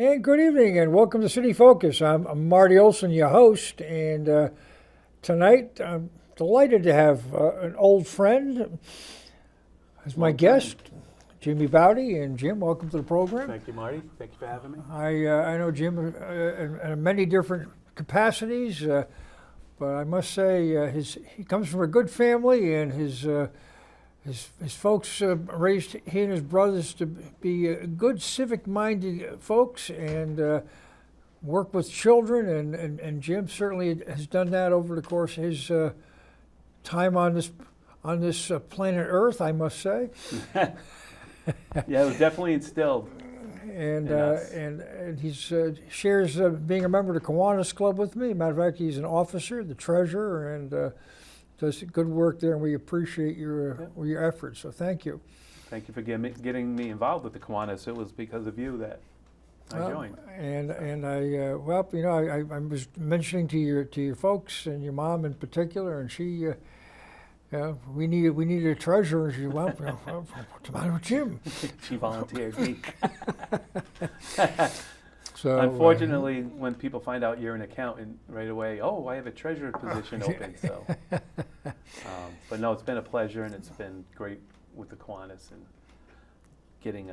And good evening, and welcome to City Focus. I'm Marty Olsen, your host, and tonight I'm delighted to have an old friend as my guest, Jimmy Baude. And Jim, welcome to the program. Thank you, Marty. Thank you for having me. I know Jim in many different capacities, but I must say he comes from a good family, and his folks raised he and his brothers to be good civic-minded folks and work with children, and Jim certainly has done that over the course of his time on this planet Earth, I must say. Yeah, it was definitely instilled. And he shares being a member of the Kiwanis Club with me. Matter of fact, he's an officer, the treasurer, and does good work there, and we appreciate your efforts. So thank you. Thank you for getting me involved with the Kiwanis. It was because of you that I joined. And I I was mentioning to your folks and your mom in particular, and she. We needed a treasurer. And she went, what's the matter with Jim? She volunteered me. So unfortunately, when people find out you're an accountant right away, oh, I have a treasurer position open. So, but no, it's been a pleasure, and it's been great with the Kiwanis and getting,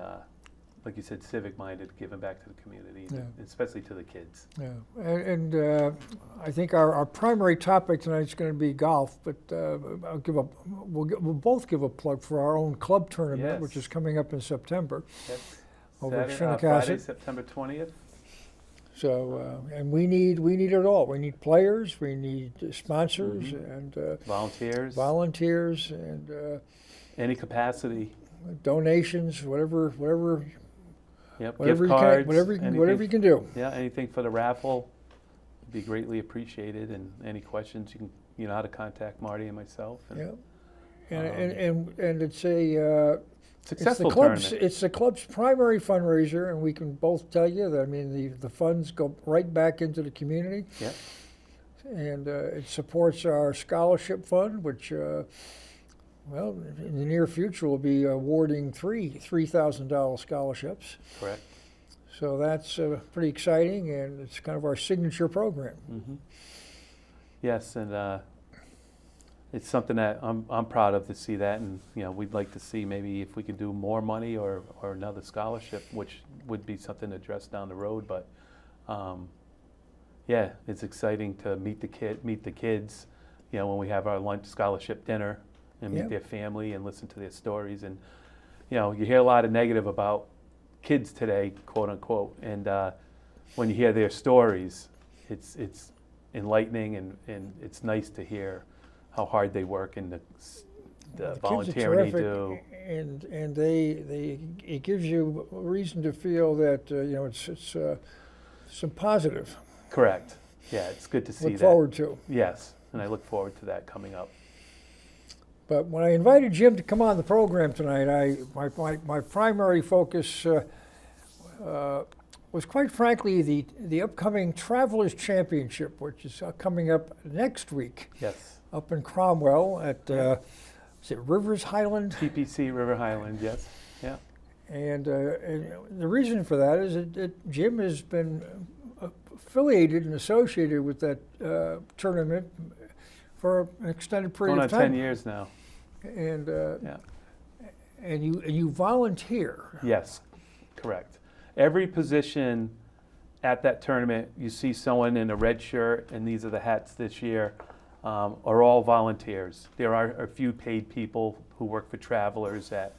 like you said, civic-minded, giving back to the community, especially to the kids. Yeah, and I think our primary topic tonight is going to be golf, but we'll both give a plug for our own club tournament, which is coming up in September. Yes. Over at Friday, September 20th. So, and we need it all. We need players, we need sponsors, and volunteers, and any capacity, donations, whatever. Yep. Whatever gift cards, whatever you can do. Yeah, anything for the raffle would be greatly appreciated. And any questions, you know how to contact Marty and myself. And, and it's a successful tournament. It's the club's primary fundraiser, and we can both tell you that the funds go right back into the community. Yep. And it supports our scholarship fund, which, in the near future we'll be awarding $3,000 scholarships. Correct. So that's pretty exciting, and it's kind of our signature program. Mm-hmm. Yes, and it's something that I'm proud of to see that, and we'd like to see maybe if we could do more money or another scholarship, which would be something to address down the road. But it's exciting to meet the kids. When we have our lunch scholarship dinner and meet their family and listen to their stories, and you hear a lot of negative about kids today, quote unquote, and when you hear their stories, it's enlightening and it's nice to hear how hard they work and the volunteering they do. And it gives you a reason to feel that it's some positive. Correct. Yeah, it's good to see that. Look forward to. Yes, and I look forward to that coming up. But when I invited Jim to come on the program tonight, my primary focus was quite frankly the upcoming Travelers Championship, which is coming up next week. Yes. Up in Cromwell at, is it Rivers Highland? TPC River Highland, yes. Yeah. And the reason for that is that Jim has been affiliated and associated with that tournament for an extended period of time. Going on 10 years now. And and you volunteer. Yes, correct. Every position at that tournament, you see someone in a red shirt, and these are the hats this year. Are all volunteers. There are a few paid people who work for Travelers at,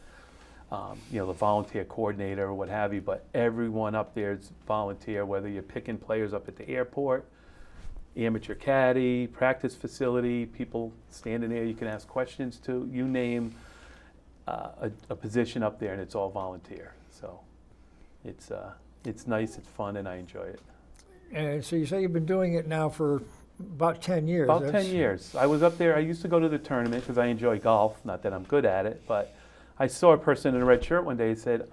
the volunteer coordinator or what have you, but everyone up there is volunteer, whether you're picking players up at the airport, amateur caddy, practice facility, people standing there you can ask questions to, you name a position up there, and it's all volunteer. So it's nice, it's fun, and I enjoy it. And so you say you've been doing it now for about 10 years. About 10 years. I was up there. I used to go to the tournament because I enjoy golf. Not that I'm good at it, but I saw a person in a red shirt one day and said,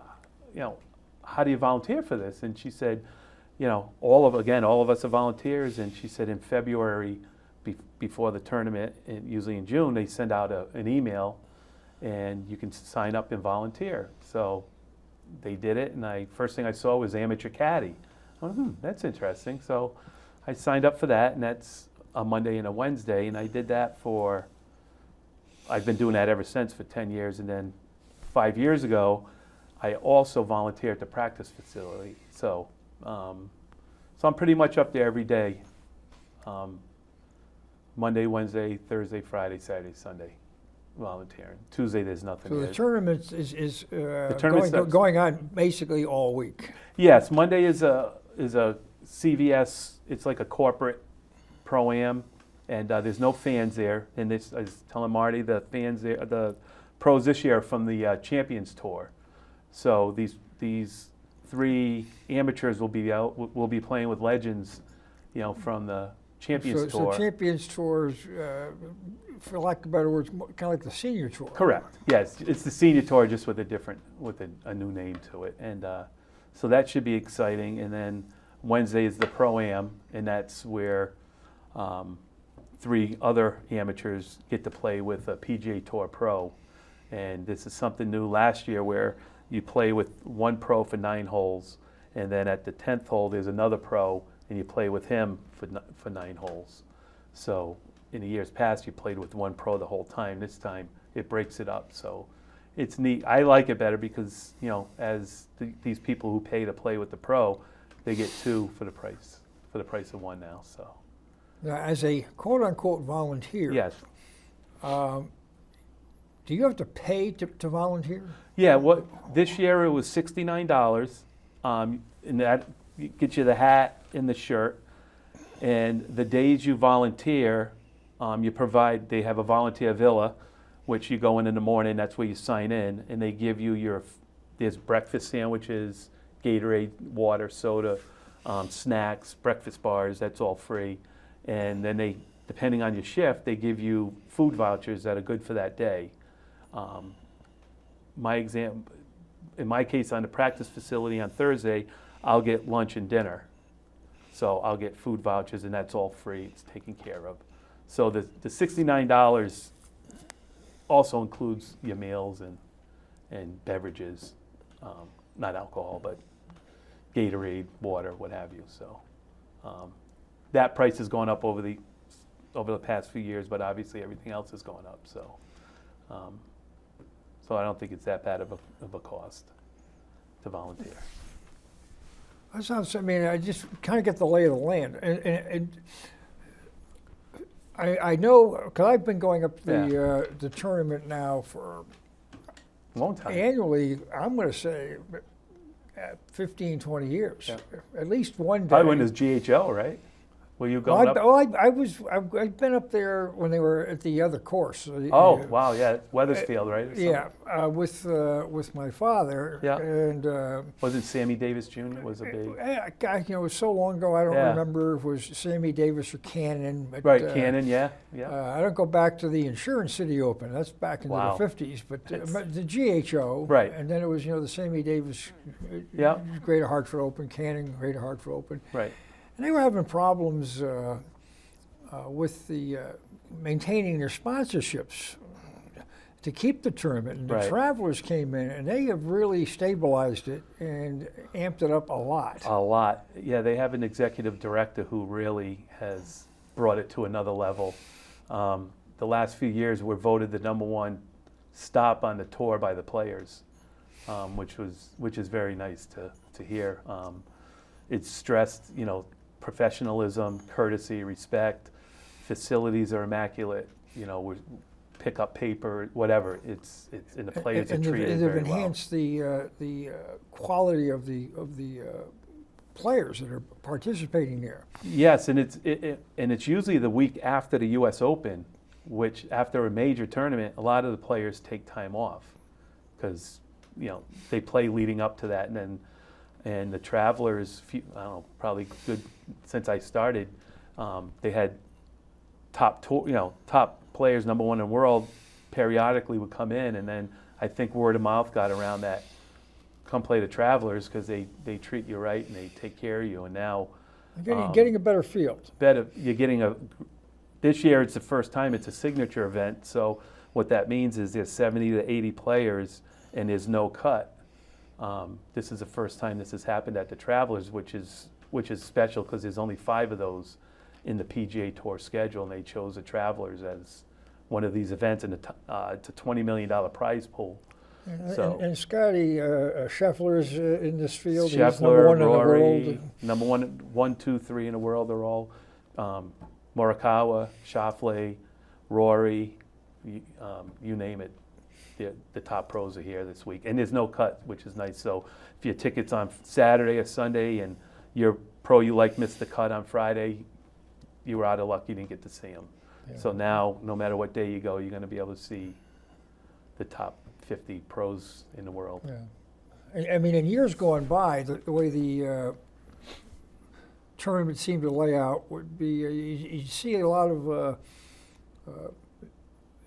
how do you volunteer for this? And she said, all of us are volunteers. And she said in February, before the tournament, and usually in June, they send out an email, and you can sign up and volunteer. So they did it, and first thing I saw was amateur caddy. That's interesting. So I signed up for that, and that's a Monday and a Wednesday, and I did that I've been doing that ever since for 10 years, and then 5 years ago, I also volunteered at the practice facility. So I'm pretty much up there every day, Monday, Wednesday, Thursday, Friday, Saturday, Sunday, volunteering. Tuesday, there's nothing. So the tournament is tournament going on basically all week. Yes, Monday is a CVS. It's like a corporate pro-am, and there's no fans there. And this, I was telling Marty, the fans there, the pros this year are from the Champions Tour. So these 3 amateurs will be playing with legends, from the Champions Tour. So Champions Tour is, for lack of better words, kind of like the Senior Tour. Correct. Yes, it's the Senior Tour, just with a new name to it, and so that should be exciting. And then Wednesday is the Pro-Am, and that's where 3 other amateurs get to play with a PGA Tour Pro. And this is something new last year, where you play with 1 pro for 9 holes, and then at the 10th hole there's another pro, and you play with him for 9 holes. So in the years past, you played with 1 pro the whole time. This time it breaks it up, so it's neat. I like it better because as these people who pay to play with the pro, they get 2 for the price of 1 now. So now, as a quote-unquote volunteer, yes. Do you have to pay to volunteer? Yeah. This year it was $69, and that gets you the hat and the shirt. And the days you volunteer, they have a volunteer villa, which you go in the morning. That's where you sign in, and they give you there's breakfast sandwiches, Gatorade, water, soda, snacks, breakfast bars. That's all free. And then depending on your shift, they give you food vouchers that are good for that day. In my case, on the practice facility on Thursday, I'll get lunch and dinner. So I'll get food vouchers, and that's all free. It's taken care of. So the $69 also includes your meals and beverages, not alcohol, but Gatorade, water, what have you. So that price has gone up over the past few years, but obviously everything else has gone up. So I don't think it's that bad of a cost to volunteer. That sounds. I mean, I just kind of get the lay of the land, and I know because I've been going up the tournament now for a long time. Annually, I'm going to say 15, 20 years, at least one day. Probably when it was GHL, right? Were you going up? I've been up there when they were at the other course. Wow, yeah, Wethersfield, right? With my father. Yeah. And wasn't Sammy Davis Jr. was a big? It was so long ago. I don't remember if it was Sammy Davis or Cannon. But, right, Cannon, yeah. I don't go back to the Insurance City Open. That's back into the 50s. But the GHO. Right. And then it was the Sammy Davis. Greater Hartford Open, Cannon, Greater Hartford Open. Right. And they were having problems with maintaining their sponsorships to keep the tournament. And the Travelers came in, and they have really stabilized it and amped it up a lot. A lot. Yeah, they have an executive director who really has brought it to another level. The last few years, we're voted the #1 stop on the tour by the players, which is very nice to hear. It's stressed, professionalism, courtesy, respect. Facilities are immaculate. We pick up paper, whatever. It's in the players are treated very well. They've enhanced the quality of the players that are participating there. Yes, and it's usually the week after the U.S. Open, which after a major tournament, a lot of the players take time off because they play leading up to that, and the Travelers, probably good since I started, they had top players, #1 in the world, periodically would come in, and then I think word of mouth got around that come play the Travelers because they treat you right and they take care of you, and now getting a better field. You're getting this year it's the first time it's a signature event, so what that means is there's 70 to 80 players and there's no cut. This is the first time this has happened at the Travelers, which is which is special because there's only 5 of those in the PGA Tour schedule, and they chose the Travelers as one of these events, and it's a $20 million prize pool. And Scotty Scheffler's in this field. He's Scheffler, #1 Rory, in the world. number 1, 2, 3 in the world. They're all Morikawa, Schauffele, Rory, you name it. The top pros are here this week, and there's no cut, which is nice. So if your ticket's on Saturday or Sunday, and your pro you like missed the cut on Friday, you were out of luck. You didn't get to see them. Yeah. So now, no matter what day you go, you're going to be able to see the top 50 pros in the world. Yeah. I mean, in years gone by, the way the tournament seemed to lay out would be you see a lot of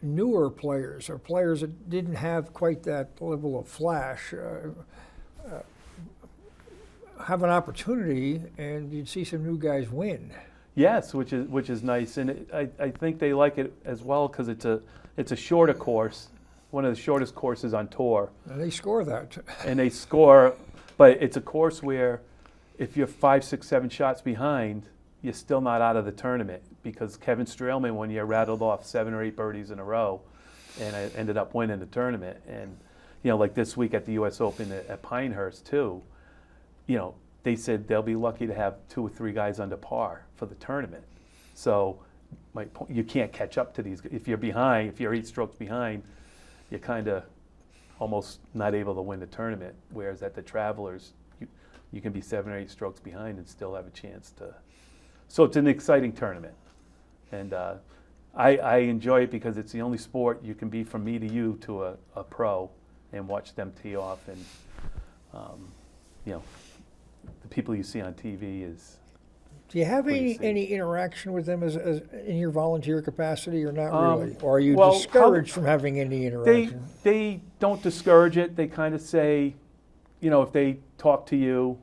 newer players or players that didn't have quite that level of flash have an opportunity, and you'd see some new guys win. Yes, which is nice, and I think they like it as well because it's a shorter course, one of the shortest courses on tour. And they score that. And they score, but it's a course where if you're 5, 6, 7 shots behind, you're still not out of the tournament, because Kevin Streelman one year rattled off 7 or 8 birdies in a row, and I ended up winning the tournament. And like this week at the U.S. Open at Pinehurst too, they said they'll be lucky to have 2 or 3 guys under par for the tournament. So you can't catch up to these. If you're behind, if you're 8 strokes behind, you're kind of almost not able to win the tournament. Whereas at the Travelers, you can be 7 or 8 strokes behind and still have a chance to. So it's an exciting tournament. And I enjoy it because it's the only sport you can be from me to you to a pro and watch them tee off. And, the people you see on TV is. Do you have any interaction with them as in your volunteer capacity, or not really? Or are you discouraged from having any interaction? They don't discourage it. They kind of say, if they talk to you,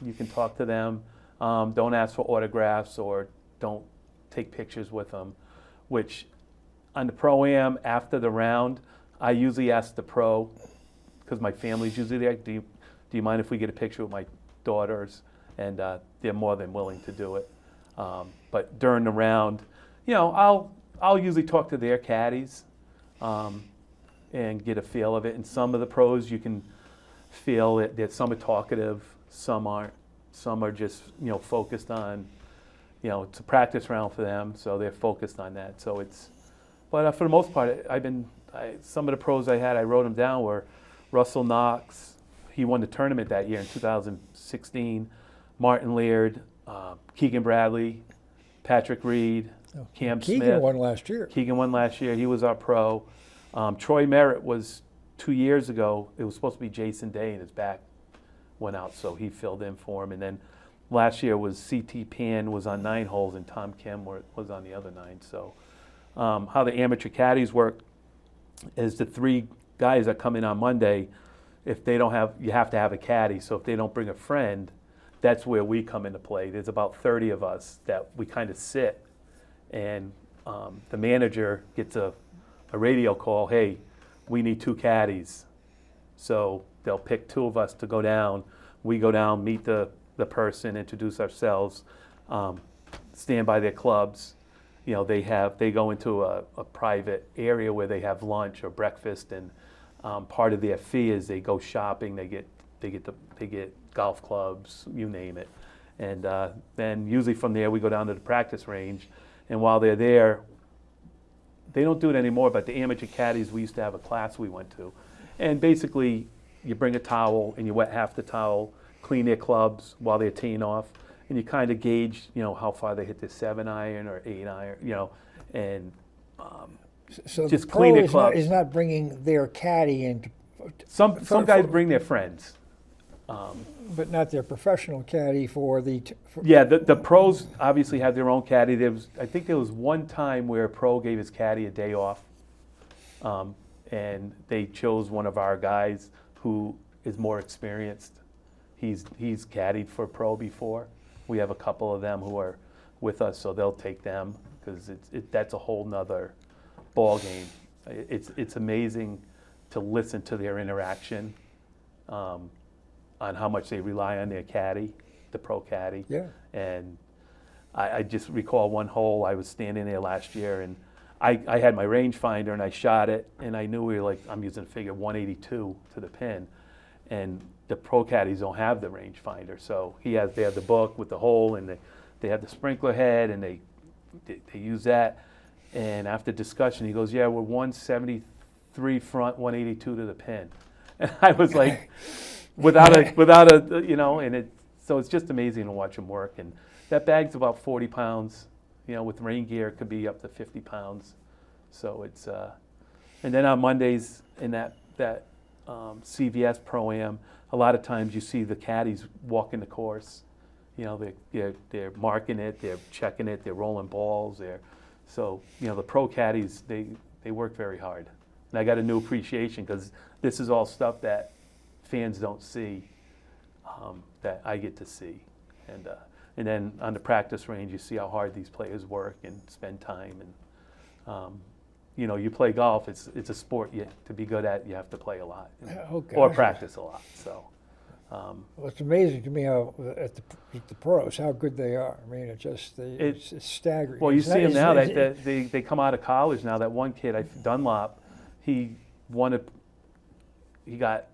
you can talk to them. Don't ask for autographs or don't take pictures with them, which on the Pro-Am after the round, I usually ask the pro, because my family's usually there, do you mind if we get a picture with my daughters? And they're more than willing to do it. But during the round, I'll usually talk to their caddies and get a feel of it. And some of the pros, you can feel that some are talkative, some aren't. Some are just focused on, it's a practice round for them, so they're focused on that. So but for the most part, some of the pros I wrote them down were Russell Knox. He won the tournament that year in 2016. Martin Laird, Keegan Bradley, Patrick Reed, Cam Smith. Keegan won last year. Keegan won last year. He was our pro. Troy Merritt was 2 years ago. It was supposed to be Jason Day, and his back went out, so he filled in for him. And then last year was C.T. Pan was on 9 holes, and Tom Kim was on the other 9. So how the amateur caddies work is the 3 guys that come in on Monday, if they don't have, you have to have a caddy. So if they don't bring a friend, that's where we come into play. There's about 30 of us that we kind of sit, and the manager gets a radio call, hey, we need 2 caddies. So they'll pick 2 of us to go down. We go down, meet the person, introduce ourselves, stand by their clubs. They go into a private area where they have lunch or breakfast, and part of their fee is they go shopping. They get golf clubs, you name it. And then usually from there we go down to the practice range. And while they're there, they don't do it anymore, but the amateur caddies, we used to have a class we went to. And basically you bring a towel and you wet half the towel, clean their clubs while they're teeing off, and you kind of gauge, how far they hit their 7-iron or 8-iron, and so just the clean pro their clubs. is not bringing their caddy in. Some guys bring their friends. But not their professional caddy for the. Yeah, the pros obviously have their own caddy. I think there was one time where a pro gave his caddy a day off, and they chose one of our guys who is more experienced. He's caddied for pro before. We have a couple of them who are with us, so they'll take them because that's a whole nother ball game. It's amazing to listen to their interaction. On how much they rely on their caddy. the pro caddy. Yeah. And I just recall one hole, I was standing there last year, and I had my rangefinder, and I shot it, and I knew we were like, I'm using figure 182 to the pin, and the pro caddies don't have the rangefinder, so they have the book with the hole, and they have the sprinkler head, and they use that. And after discussion, he goes, yeah, we're 173 front, 182 to the pin. And I was like, without a, you know, and so it's just amazing to watch him work. And that bag's about 40 pounds, you know, with rain gear, it could be up to 50 pounds. So it's, and then on Mondays in that CVS Pro-Am, a lot of times you see the caddies walking the course. You know, they're marking it, they're checking it, they're rolling balls, so, you know, the pro caddies, they work very hard. And I got a new appreciation because this is all stuff that fans don't see, that I get to see. And then on the practice range, you see how hard these players work and spend time. And, you know, you play golf, it's a sport to be good at, you have to play a lot. Or practice a lot, so. Well, it's amazing to me how at the pros how good they are. I mean, it's staggering. Well, you see them now that they come out of college now. That one kid, Dunlop, he got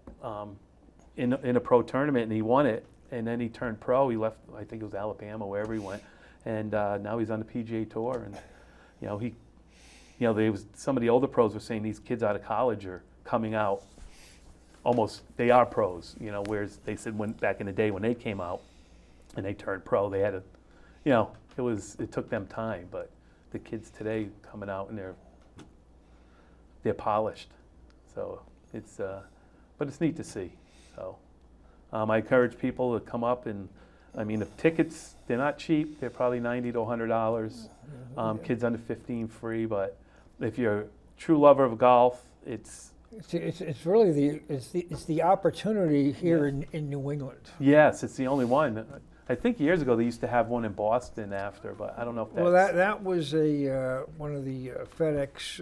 in a pro tournament and he won it, and then he turned pro. He left, I think it was Alabama, wherever he went, and now he's on the PGA Tour. And some of the older pros were saying these kids out of college are coming out. Almost, they are pros, you know, whereas they said back in the day when they came out and they turned pro, they had to, you know, it took them time, but the kids today coming out and they're polished. So but it's neat to see. So I encourage people to come up, and I mean, the tickets, they're not cheap. They're probably $90 to $100. Kids under 15 free, but if you're a true lover of golf, it's really the opportunity here in New England. Yes, it's the only one. I think years ago they used to have one in Boston after, but I don't know if that's... Well, that was one of the FedEx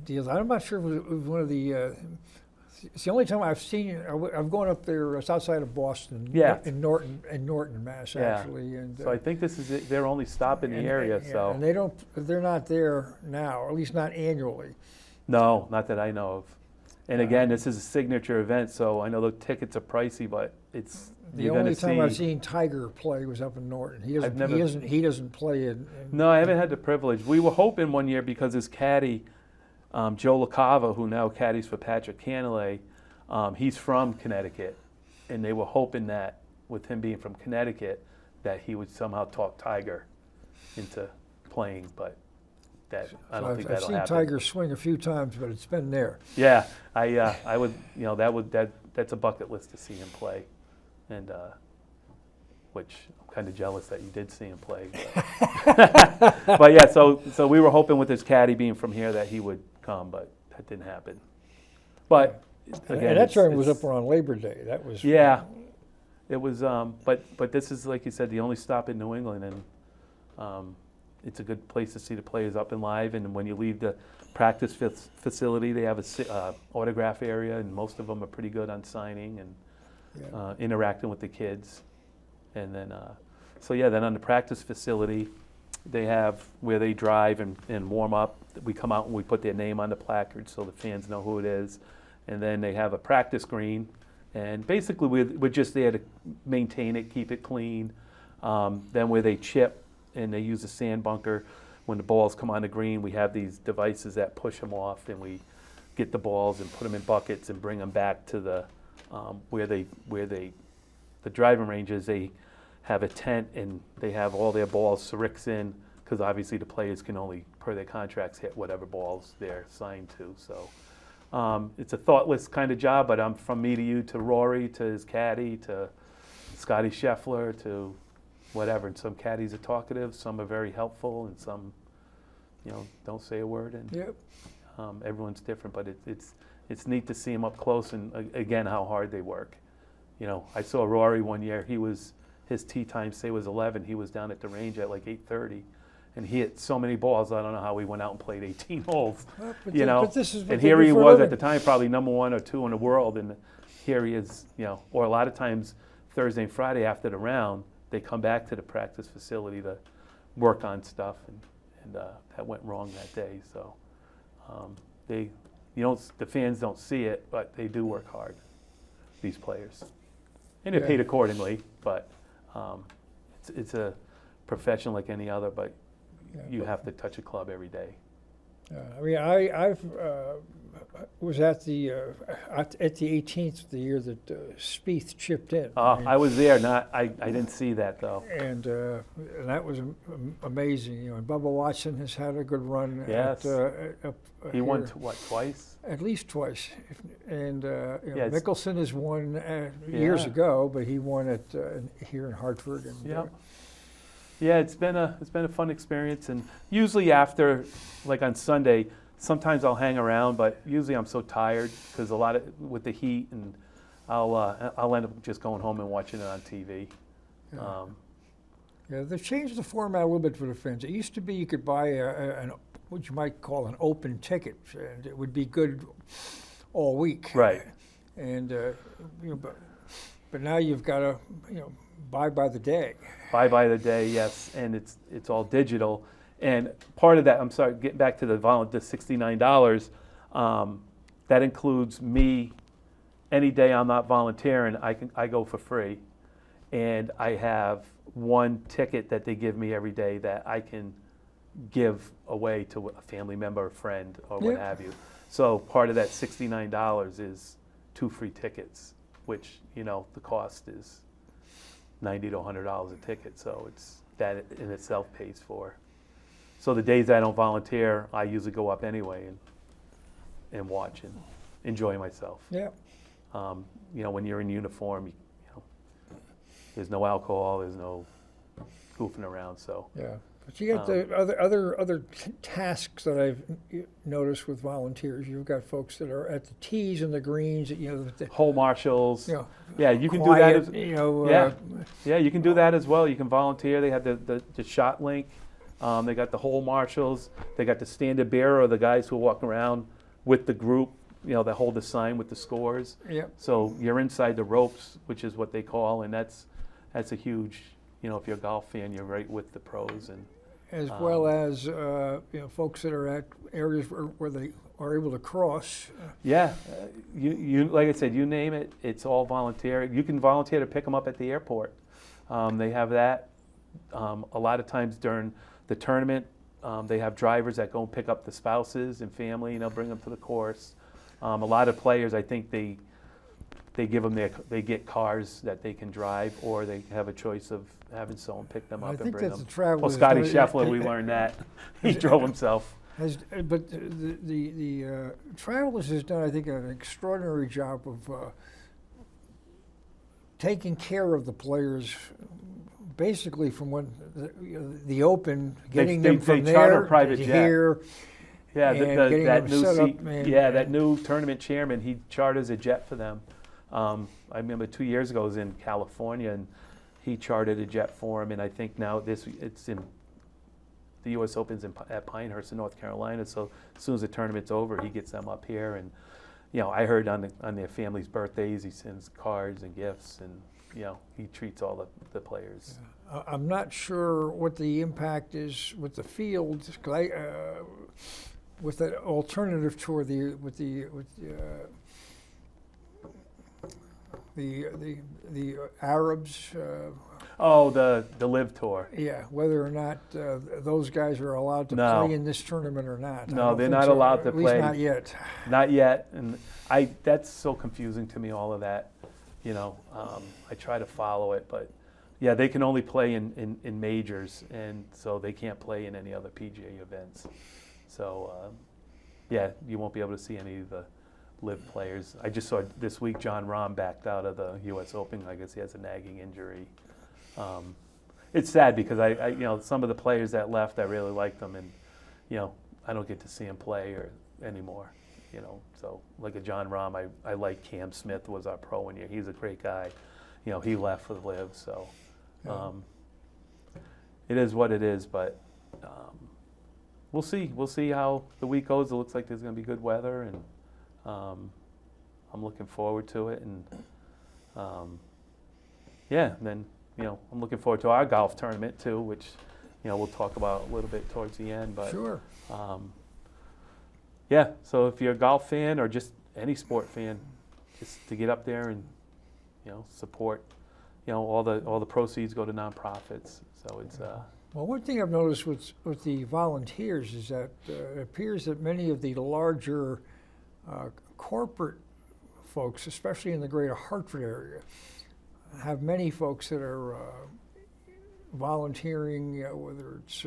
deals. I'm not sure if it was one of the... it's the only time I've seen it. I've gone up there. It's outside of Boston. Yeah. In Norton, Mass. Actually. And so I think this is it. Their only stop in the area. So. And they're not there now, or at least not annually. No, not that I know of. And again, this is a signature event, so I know the tickets are pricey, but it's the only time I've seen Tiger play was up in Norton. He doesn't play in. No, I haven't had the privilege. We were hoping one year because his caddy, Joe LaCava, who now caddies for Patrick Cantlay, he's from Connecticut, and they were hoping that with him being from Connecticut, that he would somehow talk Tiger into playing, but. I don't think that'll happen. I've seen Tiger swing a few times, but it's been there. Yeah, I would, you know, that's a bucket list to see him play, and which I'm kind of jealous that you did see him play. But, but yeah, so we were hoping with his caddy being from here that he would come, but that didn't happen. But again, and that tournament was up around Labor Day. That was it was. But this is, like you said, the only stop in New England, and it's a good place to see the players up and live. And when you leave the practice facility, they have a autograph area, and most of them are pretty good on signing and interacting with the kids. And then, then on the practice facility, they have where they drive and warm up. We come out and we put their name on the placard so the fans know who it is. And then they have a practice green. And basically, we're just there to maintain it, keep it clean. Then where they chip, and they use a sand bunker. When the balls come on the green, we have these devices that push them off, and we get the balls and put them in buckets and bring them back to the the driving ranges. They have a tent, and they have all their balls Sirix in, because obviously the players can only, per their contracts, hit whatever balls they're assigned to. So it's a thoughtless kind of job, but from me to you to Rory to his caddy to Scotty Scheffler to whatever, and some caddies are talkative, some are very helpful, and some, you know, don't say a word. And everyone's different, but it's neat to see them up close, and again, how hard they work. You know, I saw Rory one year. His tee time say was 11. He was down at the range at like 8:30, and he hit so many balls. I don't know how he went out and played 18 holes. You know, and here he was at the time, probably number 1 or 2 in the world, and here he is. You know, or a lot of times Thursday and Friday after the round, they come back to the practice facility to work on stuff, and that went wrong that day. So the fans don't see it, but they do work hard, these players, and they're paid accordingly. But it's a profession like any other, but you have to touch a club every day. I mean, I was at the 18th the year that Spieth chipped in. I was there. I didn't see that though. And that was amazing. You know, and Bubba Watson has had a good run. Yes. He won twice? At least twice. And Yeah, Mickelson has won years ago, but he won it here in Hartford. And, yeah, it's been a fun experience, and usually after, like on Sunday, sometimes I'll hang around, but usually I'm so tired because a lot of with the heat, and I'll end up just going home and watching it on TV. Yeah, they've changed the format a little bit for the fans. It used to be you could buy what you might call an open ticket, and it would be good all week. Right. And but now you've got to buy by the day. Buy by the day, yes, and it's all digital. And part of that, I'm sorry, getting back to the $69, that includes me. Any day I'm not volunteering, I go for free, and I have one ticket that they give me every day that I can give away to a family member, a friend, or what have you. So part of that $69 is 2 free tickets, which the cost is $90 to $100 a ticket. So it's that in itself pays for. So the days I don't volunteer, I usually go up anyway and watch and enjoy myself. Yeah. When you're in uniform, there's no alcohol, there's no goofing around. So yeah, but you got the other tasks that I've noticed with volunteers. You've got folks that are at the tees and the greens. The hole marshals. Yeah, you can quiet, do that. Yeah, you can do that as well. You can volunteer. They have the shot link. They got the hole marshals. They got the standard bearer, or the guys who walk around with the group. That hold the sign with the scores. Yeah. So you're inside the ropes, which is what they call, and that's a huge. If you're a golf fan, you're right with the pros, and as well as folks that are at areas where they are able to cross. Yeah, you like I said, you name it, it's all volunteer. You can volunteer to pick them up at the airport. They have that. A lot of times during the tournament, they have drivers that go and pick up the spouses and family, bring them to the course. A lot of players, I think they give them they get cars that they can drive, or they have a choice of having someone pick them up and bring them. Well, Scotty Scheffler, we learned that. He drove himself. But the Travelers has done, I think, an extraordinary job of taking care of the players, basically from when the Open, getting them from they charter there a private to jet. here. Yeah, that new that new tournament chairman, he charters a jet for them. I remember 2 years ago I was in California, and he chartered a jet for him, and I think now it's in the U.S. Open's at Pinehurst in North Carolina. So as soon as the tournament's over, he gets them up here, and I heard on their family's birthdays he sends cards and gifts, and he treats all the players. Yeah. I'm not sure what the impact is with the field, with the alternative tour, the Arabs. The Live Tour. Yeah, whether or not those guys are allowed to play in this tournament or not. No, they're not allowed to play. At least not yet. Not yet, and that's so confusing to me, all of that. I try to follow it, but yeah, they can only play in majors, and so they can't play in any other PGA events. So you won't be able to see any of the Live players. I just saw this week John Rahm backed out of the U.S. Open. I guess he has a nagging injury. It's sad because I some of the players that left, I really liked them, and I don't get to see them play anymore. So like a John Rahm, I like Cam Smith was our pro one year. He's a great guy. He left for the Live, so it is what it is. But we'll see. We'll see how the week goes. It looks like there's going to be good weather, and I'm looking forward to it. And yeah, and then, I'm looking forward to our golf tournament too, which, we'll talk about a little bit towards the end. But Sure. Yeah, so if you're a golf fan or just any sport fan, just to get up there and, support, all the proceeds go to nonprofits. So it's Well, one thing I've noticed with the volunteers is that it appears that many of the larger corporate folks, especially in the greater Hartford area, have many folks that are volunteering, whether it's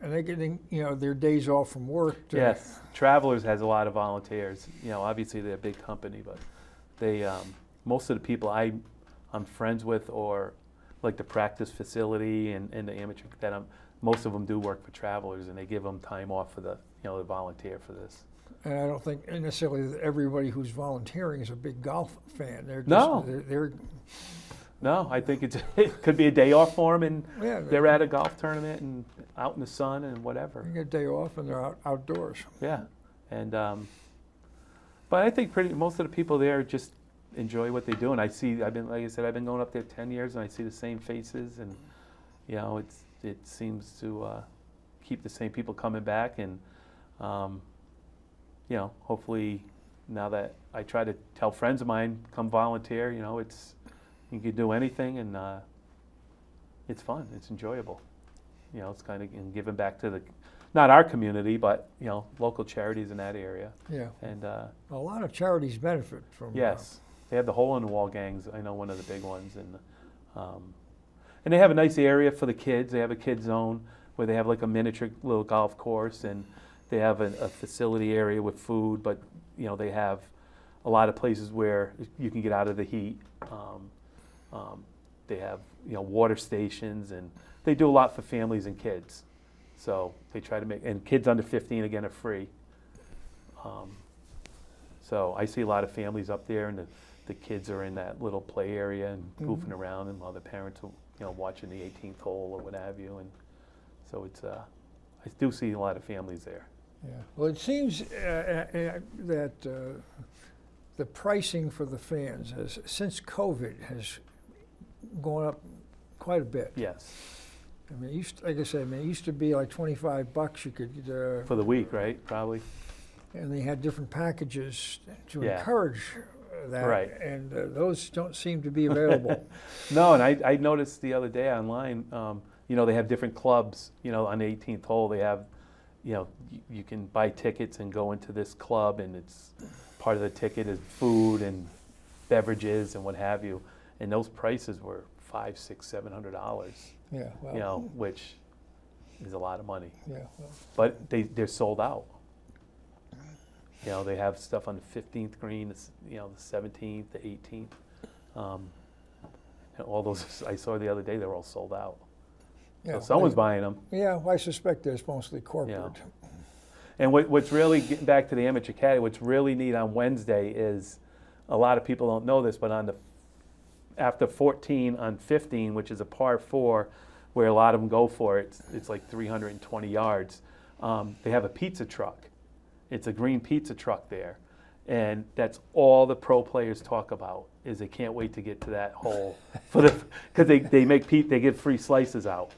and they're getting their days off from work. Yes, Travelers has a lot of volunteers. Obviously they're a big company, but they most of the people I'm friends with, or like the practice facility and the amateur most of them do work for Travelers, and they give them time off for the to volunteer for this. And I don't think necessarily that everybody who's volunteering is a big golf fan. They're just, No. they're No, I think it could be a day off for them, and yeah, they're at a golf tournament and out in the sun and whatever. they get a day off and they're outdoors. Yeah, and but I think most of the people there just enjoy what they do, and I've been going up there 10 years, and I see the same faces, and it seems to keep the same people coming back, and hopefully now that I try to tell friends of mine come volunteer, you can do anything, and it's fun, it's enjoyable. It's kind of giving back to not our community, but local charities in that area. Yeah. And A lot of charities benefit from. yes, they have the hole in the wall gangs. I know one of the big ones, and they have a nice area for the kids. They have a kids zone where they have like a miniature little golf course, and they have a facility area with food. But they have a lot of places where you can get out of the heat. They have water stations, and they do a lot for families and kids. So they try to and kids under 15 again are free. So I see a lot of families up there, and the kids are in that little play area and goofing around, and while the parents are watching the 18th hole or what have you. And so it's I do see a lot of families there. Yeah. Well, it seems that the pricing for the fans since COVID has gone up quite a bit. Yes. I mean, like I said, it used to be like $25 you could. For the week, right? Probably. And they had different packages to Yeah. encourage that, Right. and those don't seem to be available. No, and I noticed the other day online, they have different clubs. On the 18th hole, they have, you can buy tickets and go into this club, and it's part of the ticket is food and beverages and what have you. And those prices were $500, $600, $700. Yeah. Well, Which is a lot of money. yeah. Well, But they're sold out. They have stuff on the 15th green, the 17th, the 18th. And all those I saw the other day, they were all sold out. yeah. So someone's buying them. Yeah. Well, I suspect there's mostly corporate. And what's really, getting back to the amateur caddy, what's really neat on Wednesday is, a lot of people don't know this, but after 14 on 15, which is a par 4, where a lot of them go for it, it's like 320 yards. They have a pizza truck. It's a green pizza truck there, and that's all the pro players talk about, is they can't wait to get to that hole because they give free slices out,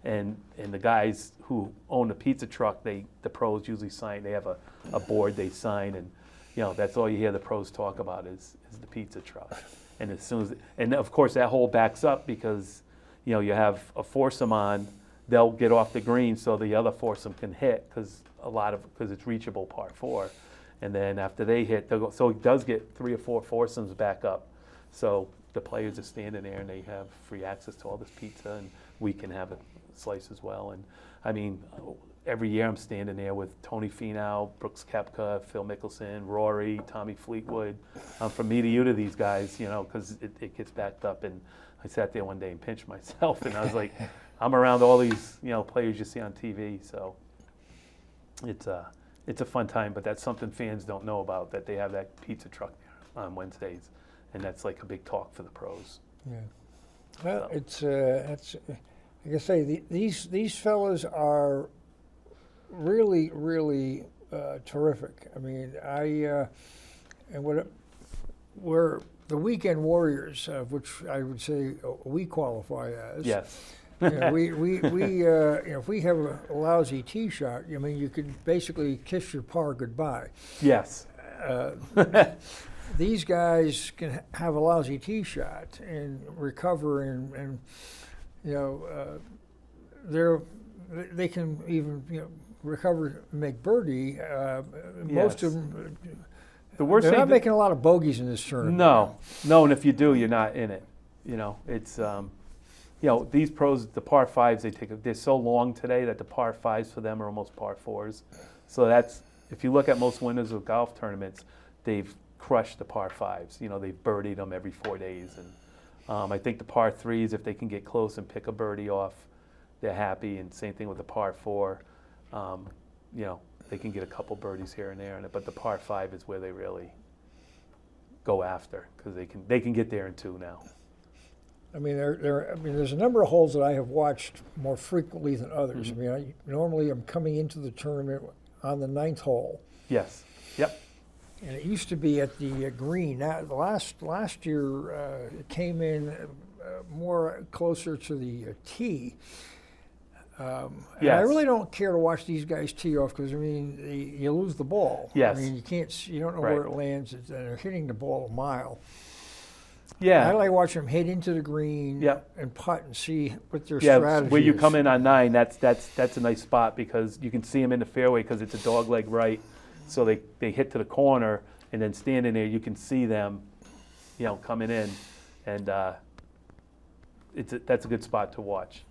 and the guys who own the pizza truck, the pros usually sign. They have a board they sign, and that's all you hear the pros talk about is the pizza truck. And and of course that hole backs up because you have a foursome on. They'll get off the green so the other foursome can hit because it's reachable par 4, and then after they hit, they'll go. So it does get 3 or 4 foursomes back up. So the players are standing there and they have free access to all this pizza, and we can have a slice as well. And I mean, every year I'm standing there with Tony Finau, Brooks Koepka, Phil Mickelson, Rory, Tommy Fleetwood. From me to you to these guys, because it gets backed up. And I sat there one day and pinched myself, and I was like, I'm around all these players you see on TV, so it's a fun time. But that's something fans don't know about, that they have that pizza truck there on Wednesdays, and that's like a big talk for the pros. Yeah. Well, So. it's like I say, these fellas are really, really terrific. I mean, and where the weekend warriors, which I would say we qualify as. Yes. You know, if we have a lousy tee shot, I mean, you could basically kiss your par goodbye. Yes. These guys can have a lousy tee shot and recover, and you know, they can even recover and make birdie. Most of them, the worst they're thing not making a lot of bogeys in this tournament. No, and if you do, you're not in it. You know, it's these pros, the par fives they're so long today that the par fives for them are almost par fours. So that's, if you look at most winners of golf tournaments, they've crushed the par fives. You know, they've birdied them every 4 days, and I think the par threes, if they can get close and pick a birdie off, they're happy. And same thing with the par four. They can get a couple birdies here and there in it, but the par five is where they really go after, because they can get there in 2 now. I mean, there's a number of holes that I have watched more frequently than others. Mm-hmm. I mean, normally I'm coming into the tournament on the 9th hole. Yes. Yep. And it used to be at the green. Now, last year it came in more closer to the tee. And Yes. I really don't care to watch these guys tee off, because I mean, you lose the ball. Yes. I mean, you don't know where it lands, and they're hitting the ball a mile. Yeah. I like watching them hit into the green Yep. and putt and see what their Yeah, strategy where you is. come in on 9, that's a nice spot, because you can see them in the fairway because it's a dog leg right. So they hit to the corner, and then standing there, you can see them, coming in, and that's a good spot to watch.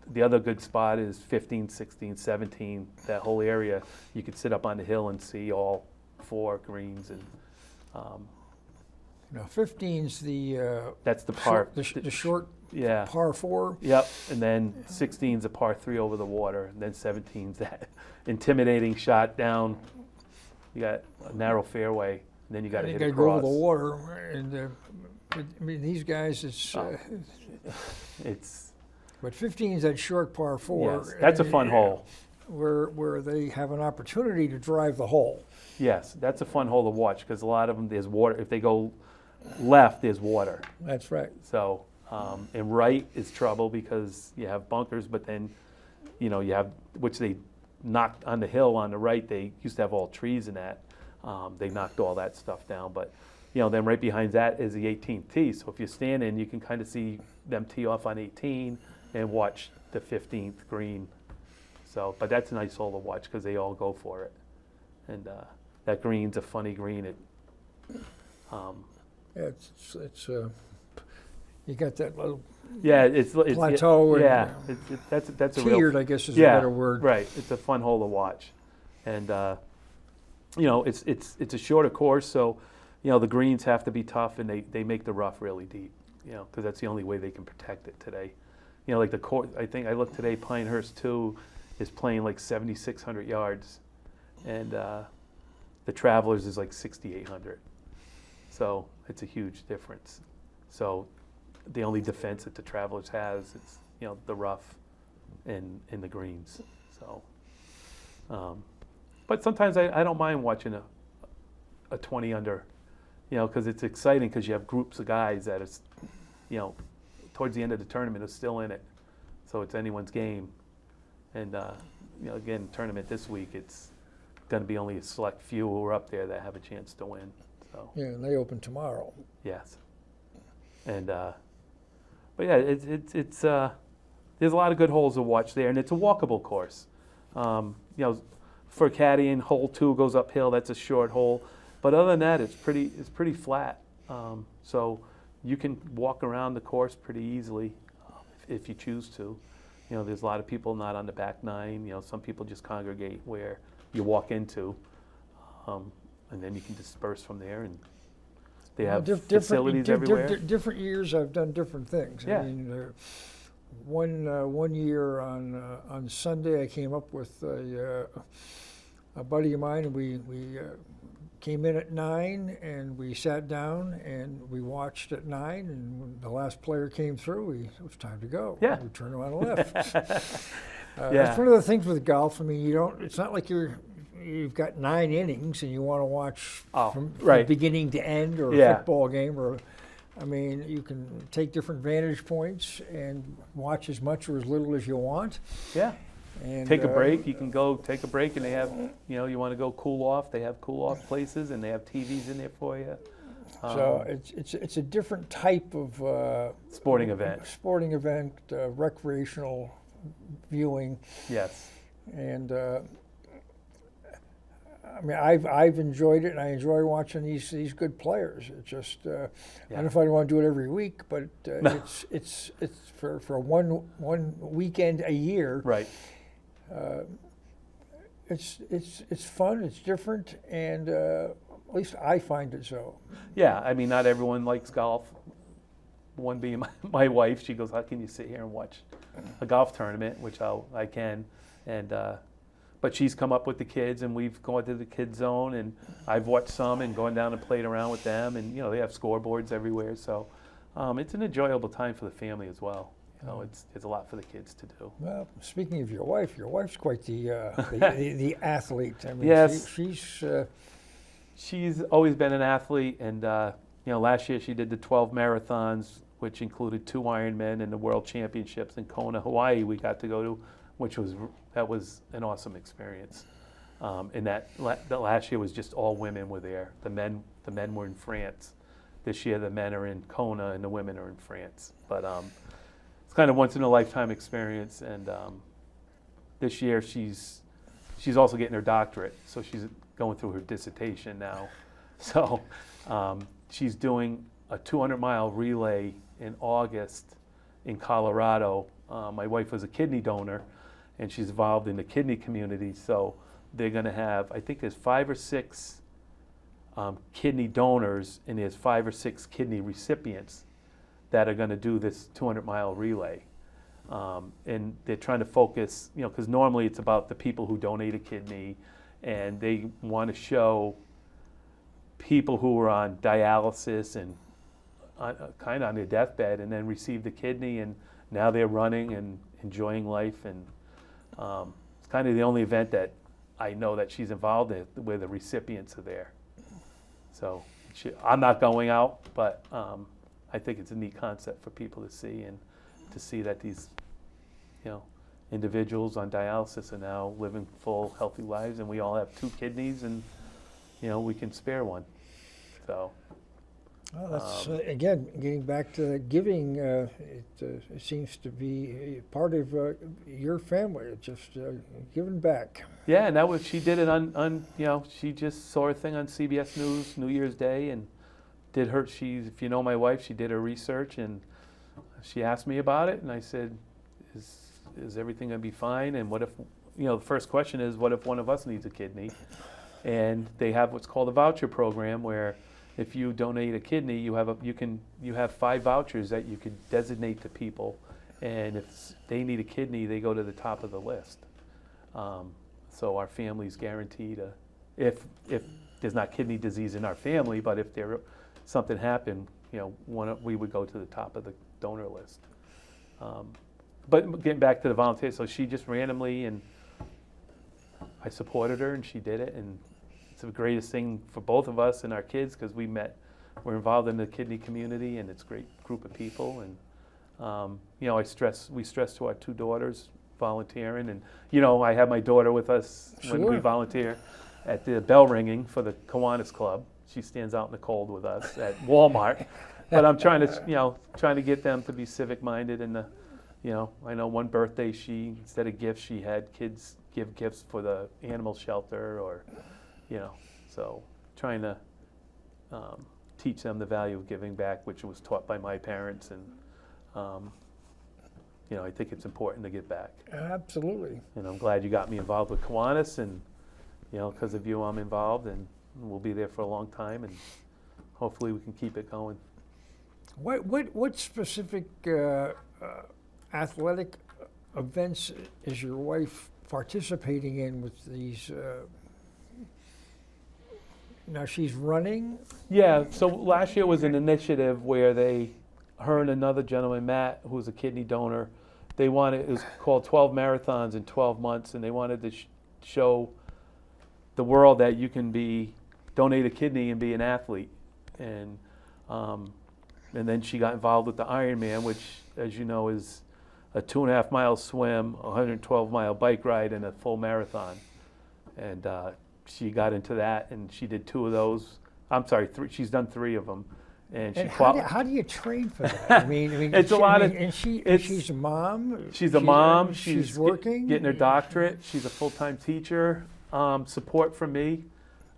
The other good spot is 15, 16, 17, that whole area. You could sit up on the hill and see all 4 greens, and 15's the that's the par. the short Yeah. par 4. Yep, and then 16's a par 3 over the water, and then 17's that intimidating shot down. You got a narrow fairway, and then you got to hit They across. go over the water, and I mean, these guys, It's but 15's that short par 4. yes, that's a fun hole. Where they have an opportunity to drive the hole. Yes, that's a fun hole to watch, because a lot of them, there's water. If they go left, there's water. That's right. So, and right is trouble, because you have bunkers, but then, you have, which they knocked on the hill on the right. They used to have all trees in that. They knocked all that stuff down, but then right behind that is the 18th tee. So if you're standing, you can kind of see them tee off on 18 and watch the 15th green. So, but that's a nice hole to watch, because they all go for it. And that green's a funny green. It's you got that little it's plateau. And that's a tiered, real, I guess is a better word. Right. It's a fun hole to watch, and it's a shorter course, so the greens have to be tough, and they make the rough really deep, because that's the only way they can protect it today. Like the course, I think I looked today, Pinehurst 2 is playing like 7,600 yards, and the Travelers is like 6,800. So it's a huge difference. So the only defense that the Travelers has is the rough and the greens. So, but sometimes I don't mind watching a 20 under, because it's exciting, because you have groups of guys that is, towards the end of the tournament are still in it. So it's anyone's game. And, again, tournament this week, it's going to be only a select few who are up there that have a chance to win. So Yeah, and they open tomorrow. yes. And, but yeah, it's there's a lot of good holes to watch there, and it's a walkable course. For caddying, hole 2 goes uphill. That's a short hole. But other than that, it's pretty flat. So you can walk around the course pretty easily if you choose to. There's a lot of people not on the back 9. Some people just congregate where you walk into, and then you can disperse from there. And they have facilities everywhere. Different years, I've done different things. Yeah. I mean, one year on Sunday, I came up with a buddy of mine, and we came in at 9, and we sat down and we watched at 9, and when the last player came through, it was time to go. Yeah. We turned around and left. Yeah. That's one of the things with golf. I mean, it's not like you're you've got 9 innings and you want to watch from right. beginning to end, or a football game, or I mean, you can take different vantage points and watch as much or as little as you want. Yeah. And take a break. You can go take a break, and they have, you want to go cool off. They have cool off places, and they have TVs in there for you. So it's a different type of sporting event. Recreational viewing. Yes. And I mean, I've enjoyed it, and I enjoy watching these good players. It's just I don't know if I want to do it every week, but it's for one weekend a year. Right. It's fun. It's different, and at least I find it so. Yeah, I mean, not everyone likes golf. One being my wife, she goes, "How can you sit here and watch a golf tournament?" Which I can, and but she's come up with the kids, and we've gone to the kids zone, and I've watched some and gone down and played around with them, and they have scoreboards everywhere, so it's an enjoyable time for the family as well. It's a lot for the kids to do. Well, speaking of your wife's quite the athlete. I mean, yes, she's always been an athlete, and last year she did the 12 marathons, which included 2 Ironmen and the World Championships in Kona, Hawaii. We got to go to, which was an awesome experience. And that last year was just all women were there. The men were in France. This year the men are in Kona and the women are in France. But it's kind of once in a lifetime experience. And this year she's also getting her doctorate, so she's going through her dissertation now. So she's doing a 200-mile relay in August in Colorado. My wife was a kidney donor, and she's involved in the kidney community. So they're going to have, I think there's 5 or 6 kidney donors, and there's 5 or 6 kidney recipients that are going to do this 200-mile relay. And they're trying to focus, because normally it's about the people who donate a kidney, and they want to show people who are on dialysis and kind of on their deathbed, and then receive the kidney, and now they're running and enjoying life. And it's kind of the only event that I know that she's involved in where the recipients are there. So I'm not going out, but I think it's a neat concept for people to see, and to see that these individuals on dialysis are now living full, healthy lives, and we all have 2 kidneys, and we can spare one. So. Well, that's again getting back to giving. It seems to be part of your family. It's just giving back. Yeah, and she did it on she just saw a thing on CBS News New Year's Day, and did her. If you know my wife, she did her research, and she asked me about it, and I said, "Is everything gonna be fine? And what if the first question is, what if one of us needs a kidney?" And they have what's called a voucher program, where if you donate a kidney, you have 5 vouchers that you could designate to people, and if they need a kidney, they go to the top of the list. So our family's guaranteed if there's not kidney disease in our family, but if something happened, we would go to the top of the donor list. But getting back to the volunteer, so she just randomly, and I supported her, and she did it, and it's the greatest thing for both of us and our kids, because we're involved in the kidney community, and it's a great group of people. And we stress to our 2 daughters volunteering, and I have my daughter with us when we volunteer at the bell ringing for the Kiwanis Club. She stands out in the cold with us at Walmart. But I'm trying to get them to be civic minded, and I know one birthday instead of gifts, she had kids give gifts for the animal shelter, or so trying to teach them the value of giving back, which was taught by my parents, and I think it's important to give back. Absolutely. And I'm glad you got me involved with Kiwanis, and because of you, I'm involved, and we'll be there for a long time, and hopefully we can keep it going. What specific athletic events is your wife participating in with these? Now she's running? Yeah, so last year was an initiative where her and another gentleman, Matt, who's a kidney donor, it was called 12 Marathons in 12 Months, and they wanted to show the world that you can donate a kidney and be an athlete. And then she got involved with the Ironman, which, as you know, is a 2.5-mile swim, a 112-mile bike ride, and a full marathon. And she got into that, and she did 2 of those. I'm sorry, 3. She's done 3 of them. And how do you train for that? I mean, it's a lot of. And she's a mom. She's a mom. She's working, getting her doctorate. She's a full-time teacher. Support from me.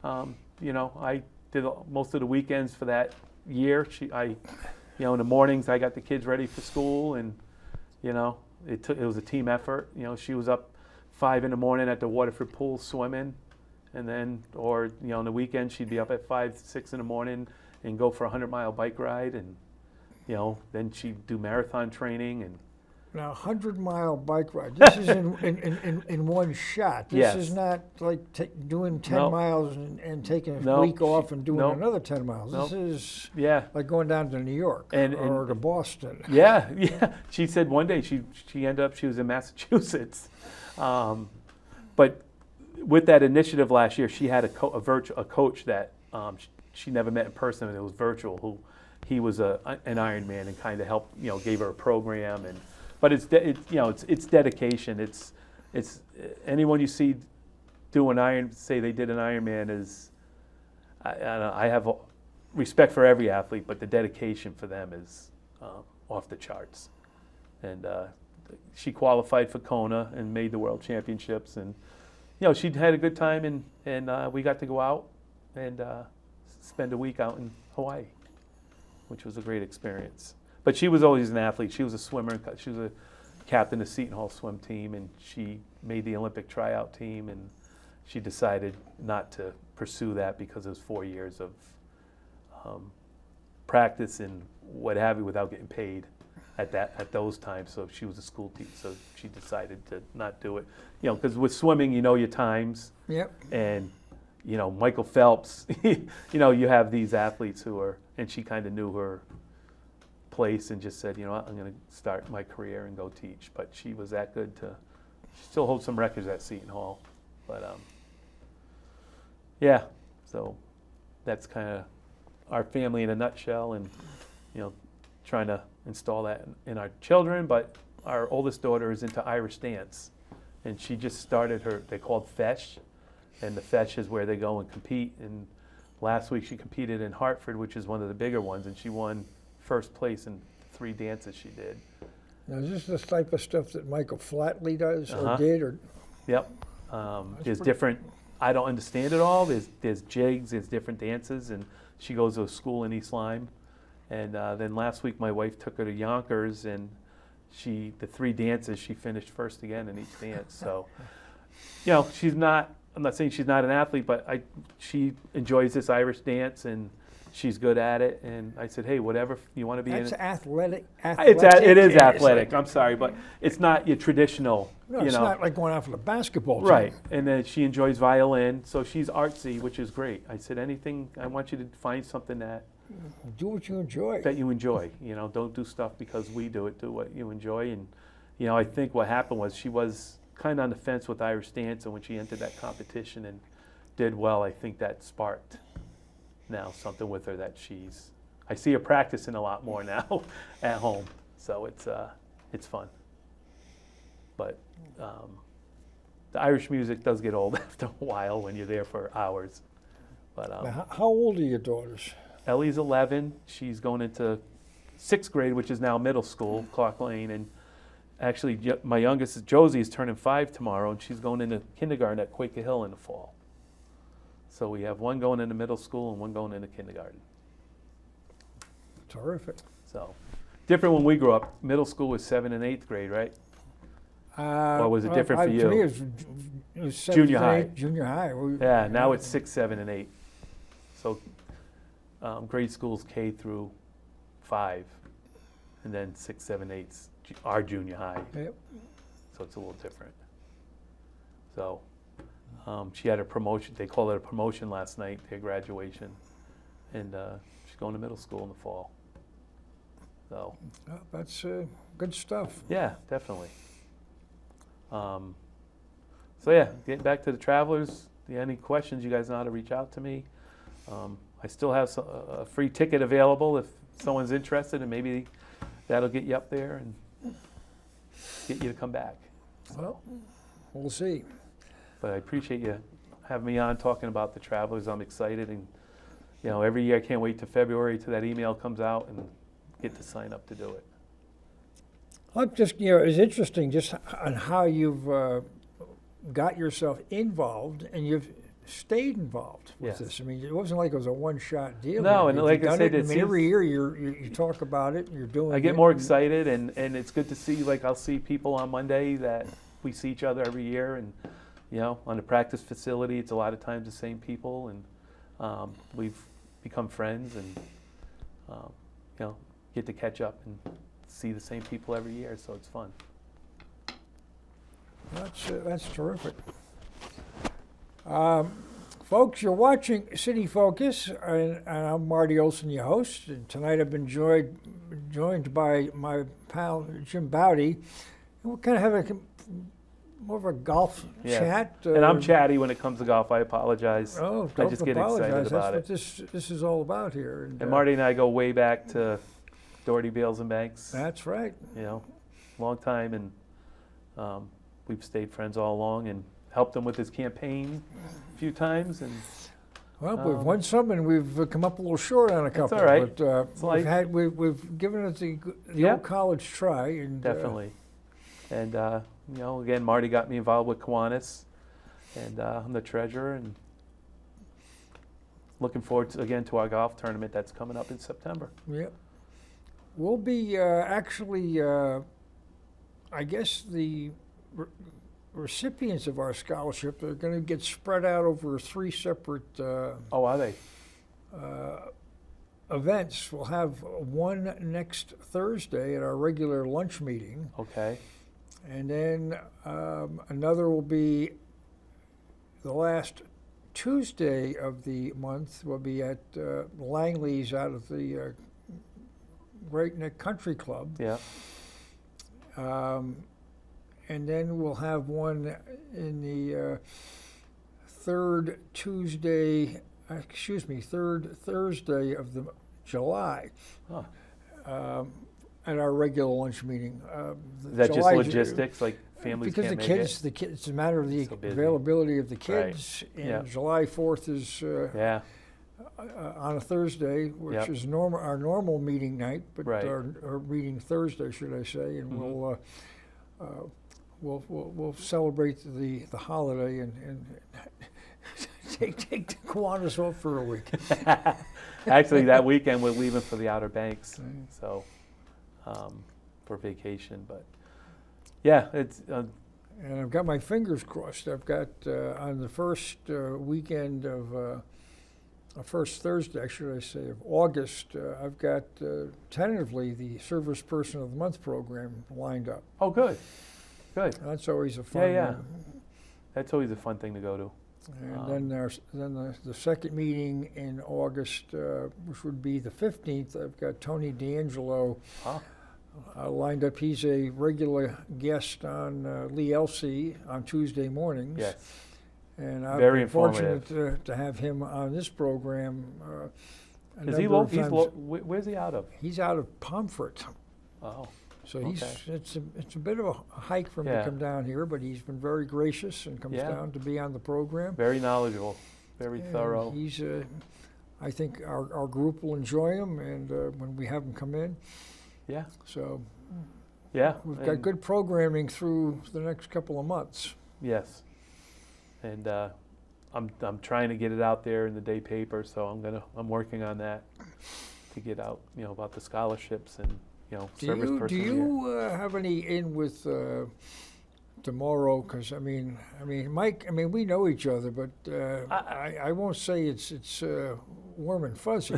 I did most of the weekends for that year. In the mornings I got the kids ready for school, and it was a team effort. She was up 5 in the morning at the Waterford pool swimming, and then on the weekend she'd be up at 5, 6 in the morning and go for a 100-mile bike ride, and then she'd do marathon training. And now 100-mile bike ride. This is in one shot. This is not like doing 10 miles and taking a week off and doing another 10 miles. This is like going down to New York or to Boston. Yeah. She said one day she ended up, she was in Massachusetts. But with that initiative last year, she had a coach that she never met in person, and it was virtual. He was an Ironman and kind of helped, gave her a program. But it's dedication. It's anyone you see say they did an Ironman is, I have respect for every athlete, but the dedication for them is off the charts. And she qualified for Kona and made the World Championships, and she had a good time, and we got to go out and spend a week out in Hawaii, which was a great experience. But she was always an athlete. She was a swimmer. She was a captain of the Seton Hall swim team, and she made the Olympic tryout team, and she decided not to pursue that because it was 4 years of practice and what have you without getting paid at those times. So she was a school teacher, so she decided to not do it. Because with swimming, your times. Yep. And Michael Phelps. You have these athletes and she kind of knew her place and just said, I'm going to start my career and go teach. But she was that good she still holds some records at Seton Hall. But so that's kind of our family in a nutshell, and trying to install that in our children. But our oldest daughter is into Irish dance, and she just started they called Fesh, and the Fesh is where they go and compete. And last week she competed in Hartford, which is one of the bigger ones, and she won first place in 3 dances she did. Now, is this the type of stuff that Michael Flatley does or did? Or? Yep. There's different, I don't understand it all. There's jigs, there's different dances, and she goes to a school in East Lyme. And then last week my wife took her to Yonkers, and the 3 dances, she finished first again in each dance. So, I'm not saying she's not an athlete, but she enjoys this Irish dance, and she's good at it. And I said, hey, whatever you want to be That's in. athletic. It is athletic. I'm sorry, but it's not your traditional. No, it's not like going out for the basketball team. Right. And then she enjoys violin, so she's artsy, which is great. I said, I want you to find something that do what you enjoy. That you enjoy. Don't do stuff because we do it. Do what you enjoy. And I think what happened was she was kind of on the fence with Irish dance, and when she entered that competition and did well, I think that sparked now something with her that I see her practicing a lot more now at home. So it's fun. But the Irish music does get old after a while when you're there for hours. But how old are your daughters? Ellie's 11. She's going into 6th grade, which is now middle school, Clark Lane. And actually, my youngest, Josie, is turning 5 tomorrow, and she's going into kindergarten at Quaker Hill in the fall. So we have one going into middle school and one going into kindergarten. Terrific. So different when we grew up. Middle school was 7th and 8th grade, right? Or was it different for you? To me, it was junior high. Junior high. Yeah, now it's 6, 7, and 8. So grade schools K through 5, and then 6, 7, 8 are junior high. Yep. So it's a little different. So she had a promotion. They called it a promotion last night, their graduation, and she's going to middle school in the fall. So that's good stuff. Yeah, definitely. So yeah, getting back to the Travelers, any questions, you guys know how to reach out to me. I still have a free ticket available if someone's interested, and maybe that'll get you up there and get you to come back. Well, we'll see. But I appreciate you having me on talking about the Travelers. I'm excited, and every year I can't wait to February till that email comes out and get to sign up to do it. I'm just, it's interesting just on how you've got yourself involved, and you've stayed involved with Yes. this. I mean, it wasn't like it was a one-shot deal. No, You've and like I done said, it. it every seems- year you talk about it, and you're doing it. I get more excited, and it's good to see, like, I'll see people on Monday that we see each other every year, and, on the practice facility, it's a lot of times the same people, and we've become friends, and, get to catch up and see the same people every year, so it's fun. That's terrific. Folks, you're watching City Focus, and I'm Marty Olsen, your host. And tonight I've been joined by my pal Jim Baude. And we'll kind of have more of a golf Yes. chat. And I'm chatty when it comes to golf. I apologize. Oh, I don't just get apologize. excited about That's what this is all about here. And Marty and I go way back to Doherty, Bales, and Banks. That's right. Long time, and we've stayed friends all along, and helped him with his campaign a few times. And Well, we've won some, and we've come up a little short on a couple. all right. But we've given it the Yeah. old college try. And definitely. And again, Marty got me involved with Kiwanis, and I'm the treasurer, and looking forward to our golf tournament that's coming up in September. Yep. We'll be actually, I guess the recipients of our scholarship are going to get spread out over 3 separate Oh, are they? events. We'll have one next Thursday at our regular lunch meeting, Okay. and then another will be the last Tuesday of the month. Will be at Langley's out of the Great Neck Country Club. Yeah. And then we'll have one in the third Thursday of the July Huh. at our regular lunch meeting. Is that just July- logistics, like families Because can't the make kids, it? it's a matter of the So busy. availability of the kids. Right. And Yeah. July 4th is Yeah. on a Thursday, which Yep. is our normal meeting night, but Right. our meeting Thursday, should I say, and Mhm. we'll celebrate the holiday and take the Kiwanis off for a week. Actually, that weekend we're leaving for the Outer Banks, Right. so for vacation. But yeah, it's And I've got my fingers crossed. I've got on the first weekend of first Thursday, should I say, of August, I've got tentatively the Service Person of the Month program lined up. oh good. That's always a fun. Yeah. That's always a fun thing to go to. And then the second meeting in August, which would be the 15th, I've got Tony D'Angelo Huh? lined up. He's a regular guest on Lee Elsey on Tuesday mornings. Yes. And I've Very been fortunate informative. to have him on this program. Is he number of He's times. where's he out of? He's out of Pomfret, Oh, so Okay. it's a bit of a hike for him Yeah. to come down here, but he's been very gracious and comes Yeah. down to be on the program. very knowledgeable, very And thorough. He's, I think our group will enjoy him, and when we have him come in. Yeah. So Yeah. we've got and- good programming through the next couple of months. Yes. And I'm trying to get it out there in the day paper, so I'm working on that to get out, about the scholarships and service person. Do you have any in with tomorrow? Because I mean, Mike. I mean, we know each other, but I won't say it's warm and fuzzy.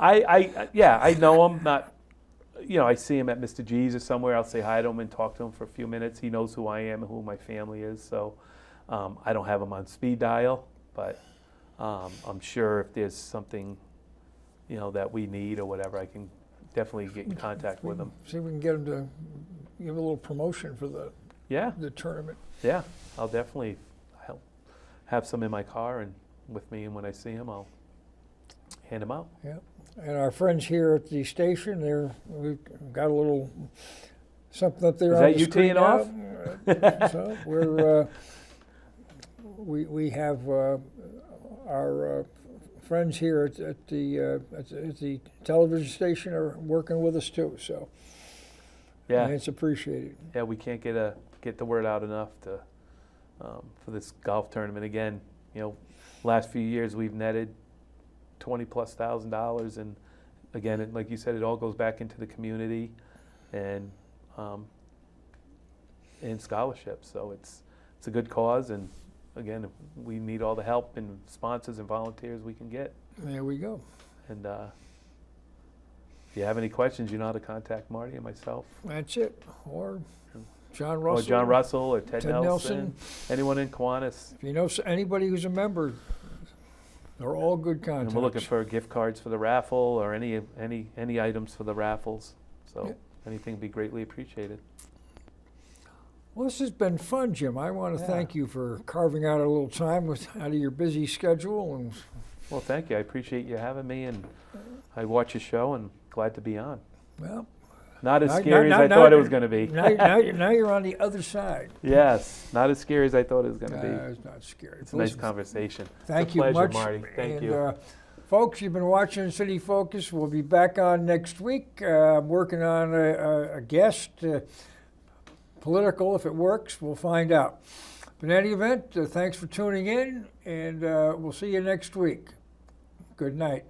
I know him. Not, I see him at Mr. G's or somewhere. I'll say hi to him and talk to him for a few minutes. He knows who I am and who my family is. So I don't have him on speed dial, but I'm sure if there's something, that we need or whatever, I can definitely get in contact with him. See if we can get him to give a little promotion for Yeah, the tournament. yeah. I'll definitely have some in my car and with me, and when I see them, I'll hand them out. Yeah. And our friends here at the station, we've got a little something up there Is on that the you screen teeing now. off? So we have our friends here at the television station are working with us too. So Yeah. and it's appreciated. Yeah, we can't get the word out enough to for this golf tournament. Again, last few years we've netted $20,000+, and again, like you said, it all goes back into the community and scholarships. So it's a good cause, and again, we need all the help and sponsors and volunteers we can get. There we go. And if you have any questions, you know how to contact Marty and myself. That's it. Or John Russell. Or John Russell or Ted Nelson. Nelson. Anyone in Kiwanis. If you know anybody who's a member, they're all good contacts. And we're looking for gift cards for the raffle or any items for the raffles. So Yeah. anything would be greatly appreciated. Well, this has been fun, Jim. I want to Yeah. thank you for carving out a little time out of your busy schedule. And Well, thank you. I appreciate you having me, and I watch your show and glad to be on. well, Not as Now- scary now- as I thought it was going to be. now you're on the other side. Yes, not as scary as I thought it was going to be. It's not scary. It's a nice conversation. Thank it's a you pleasure, much, Marty. Thank and, you. Folks, you've been watching City Focus. We'll be back on next week. I'm working on a guest, political. If it works, we'll find out. But in any event, thanks for tuning in, and we'll see you next week. Good night.